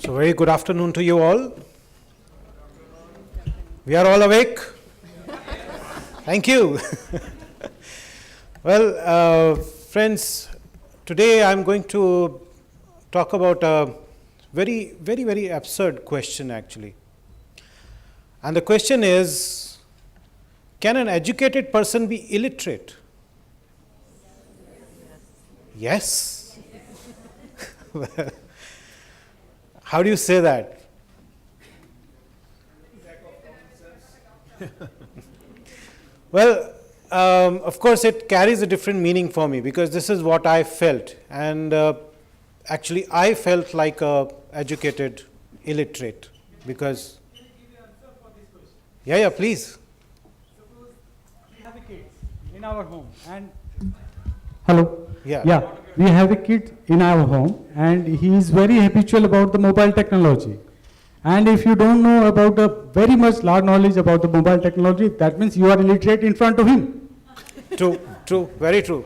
So very good afternoon to you all. We are all awake? Thank you. Well, friends, today I'm going to talk about a very absurd question actually. And the question is, can an educated person be illiterate? Yes. How do you say that? Well, of course, it carries a different meaning for me because this is what I felt. And actually, I felt like a educated illiterate because. Yeah, please. Suppose we have a kid in our home and hello. Yeah. We have a kid in our home and he is very habitual about the mobile technology. And if you don't know about the very much large knowledge about the mobile technology, that means you are illiterate in front of him. True, very true.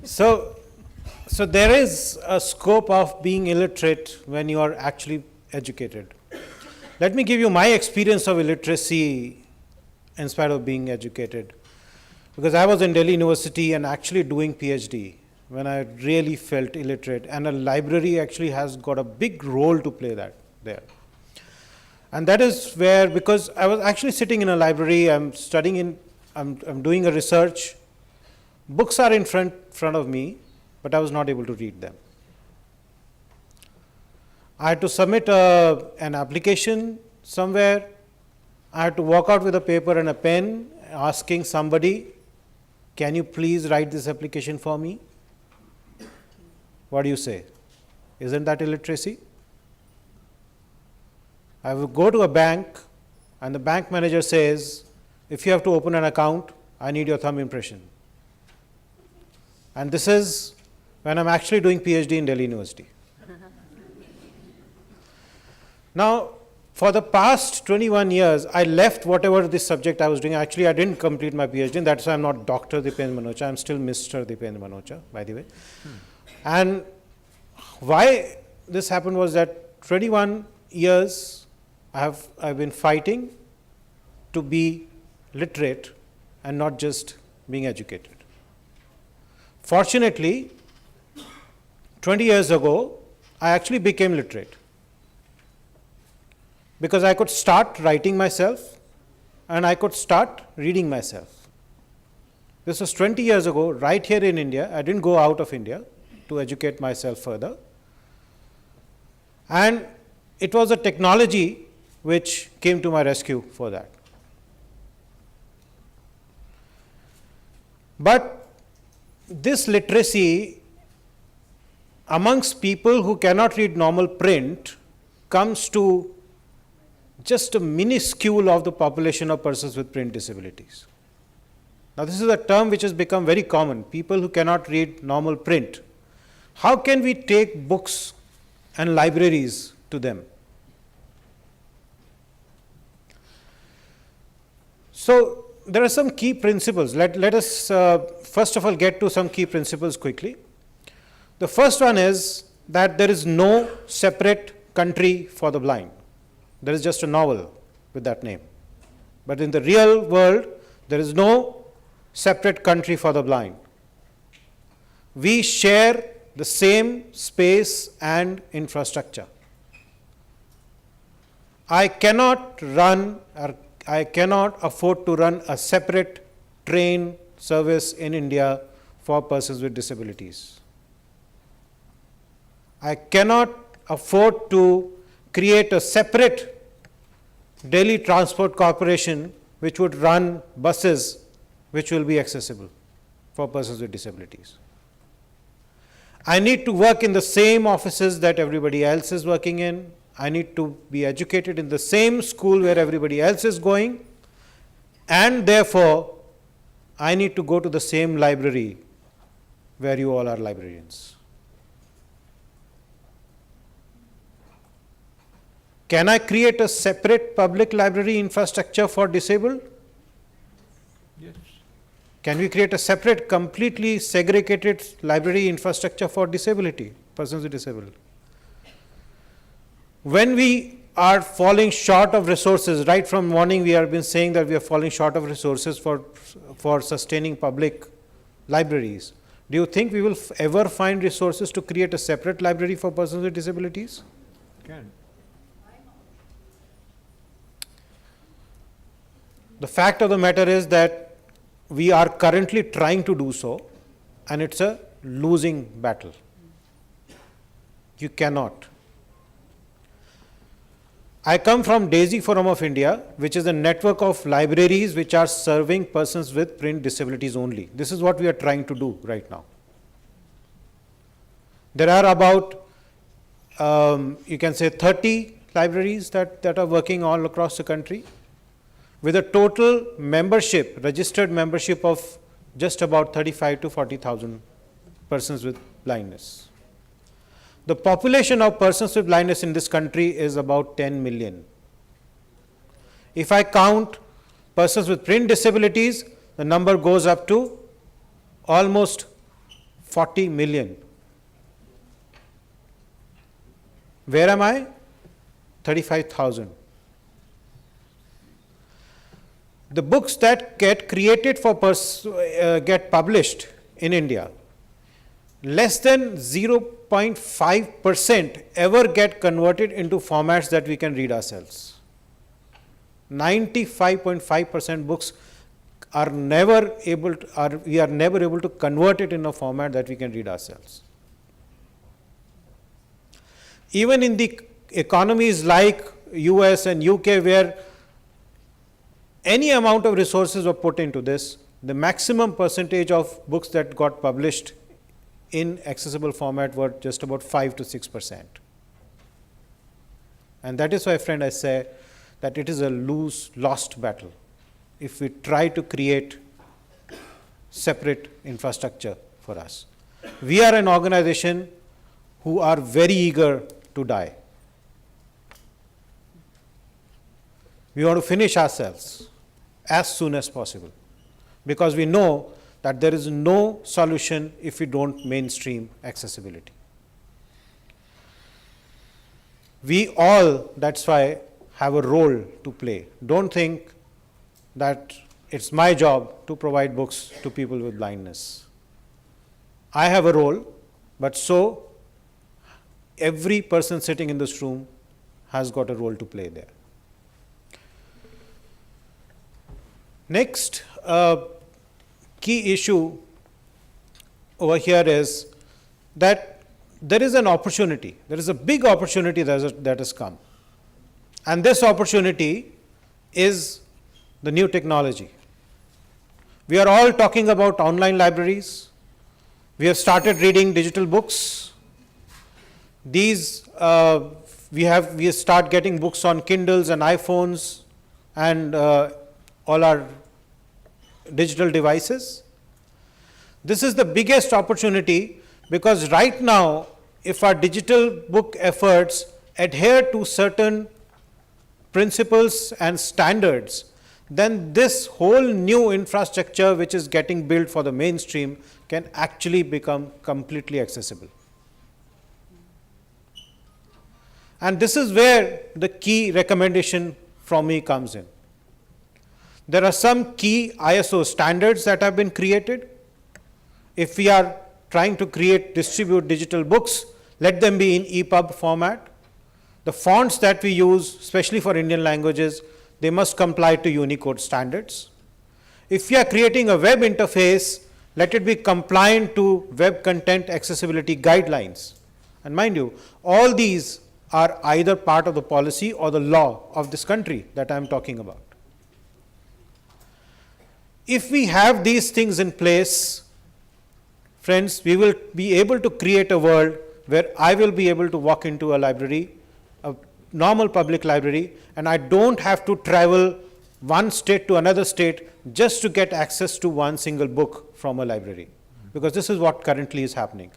So there is a scope of being illiterate when you are actually educated. Let me give you my experience of illiteracy in spite of being educated. Because I was in Delhi University and actually doing PhD when I really felt illiterate, and a library actually has got a big role to play there. And that is where, because I was actually sitting in a library, I'm doing a research, books are in front of me, but I was not able to read them. I had to submit an application somewhere. I had to walk out with a paper and a pen asking somebody, can you please write this application for me? What do you say? Isn't that illiteracy? I will go to a bank and the bank manager says, if you have to open an account, I need your thumb impression. And this is when I'm actually doing PhD in Delhi University. Now, for the past 21 years, I left whatever this subject I was doing. Actually, I didn't complete my PhD. That's why I'm not Dr. Dipendra Manocha. I'm still Mr. Dipendra Manocha, by the way. And why this happened was that 21 years I've been fighting to be literate and not just being educated. Fortunately, 20 years ago, I actually became literate. Because I could start writing myself and I could start reading myself. This was 20 years ago, right here in India. I didn't go out of India to educate myself further. And it was a technology which came to my rescue for that. But this literacy amongst people who cannot read normal print comes to just a minuscule of the population of persons with print disabilities. Now, this is a term which has become very common, people who cannot read normal print. How can we take books and libraries to them? So, there are some key principles. Let us first of all get to some key principles quickly. The first one is that there is no separate country for the blind. There is just a novel with that name. But in the real world, there is no separate country for the blind. We share the same space and infrastructure. I cannot afford to run a separate train service in India for persons with disabilities. I cannot afford to create a separate Delhi Transport Corporation which would run buses which will be accessible for persons with disabilities. I need to work in the same offices that everybody else is working in. I need to be educated in the same school where everybody else is going, and therefore I need to go to the same library where you all are librarians. Can I create a separate public library infrastructure for disabled? Yes. Can we create a separate, completely segregated library infrastructure for disability, persons with disability? when we are falling short of resources, right from morning we have been saying that we are falling short of resources for sustaining public libraries. Do you think we will ever find resources to create a separate library for persons with disabilities? Can. The fact of the matter is that we are currently trying to do so, and it's a losing battle. You cannot. I come from DAISY Forum of India, which is a network of libraries which are serving persons with print disabilities only. This is what we are trying to do right now. There are about, you can say 30 libraries that are working all across the country, with a total membership, registered membership of just about 35 to 40,000 persons with blindness. The population of persons with blindness in this country is about 10 million. If I count persons with print disabilities, the number goes up to almost 40 million. Where am I? 35,000. The books that get created for get published in India, less than 0.5% ever get converted into formats that we can read ourselves. 95.5% books are never able to, we are never able to convert it in a format that we can read ourselves. Even in the economies like US and UK, where any amount of resources were put into this, the maximum percentage of books that got published in accessible format were just about 5 to 6%. And that is why, friend, I say that it is a lost battle if we try to create separate infrastructure for us. We are an organization who are very eager to die. We want to finish ourselves as soon as possible, because we know that there is no solution if we don't mainstream accessibility. We all, that's why, have a role to play. Don't think that it's my job to provide books to people with blindness. I have a role, but so every person sitting in this room has got a role to play there. Next key issue over here is that there is an opportunity, there is a big opportunity that has come. And this opportunity is the new technology. We are all talking about online libraries. We have started reading digital books. These, we start getting books on Kindles and iPhones and all our digital devices. This is the biggest opportunity, because right now, if our digital book efforts adhere to certain principles and standards, then this whole new infrastructure which is getting built for the mainstream can actually become completely accessible. And this is where the key recommendation from me comes in. There are some key ISO standards that have been created. If we are trying to distribute digital books, let them be in EPUB format. The fonts that we use, especially for Indian languages, they must comply to Unicode standards. If we are creating a web interface, let it be compliant to web content accessibility guidelines. And mind you, all these are either part of the policy or the law of this country that I am talking about. If we have these things in place, friends, we will be able to create a world where I will be able to walk into a library, a normal public library, and I don't have to travel one state to another state just to get access to one single book from a library, because this is what currently is happening.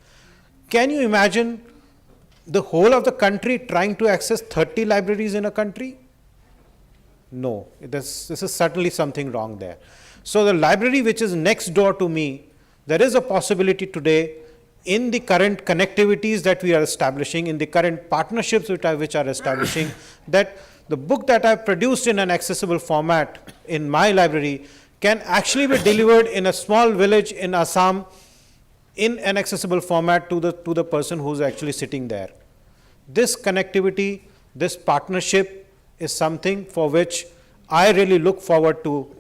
Can you imagine the whole of the country trying to access 30 libraries in a country? No, this is certainly something wrong there. So the library which is next door to me, there is a possibility today in the current connectivities that we are establishing, in the current partnerships which are establishing, that the book that I've produced in an accessible format in my library can actually be delivered in a small village in Assam in an accessible format to the person who's actually sitting there. This connectivity, this partnership is something for which I really look forward to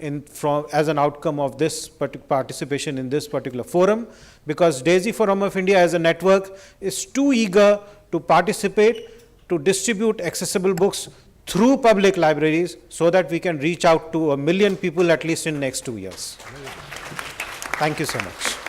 as an outcome of this participation in this particular forum, because Daisy Forum of India as a network is too eager to participate, to distribute accessible books through public libraries so that we can reach out to 1 million people at least in next 2 years. Thank you so much.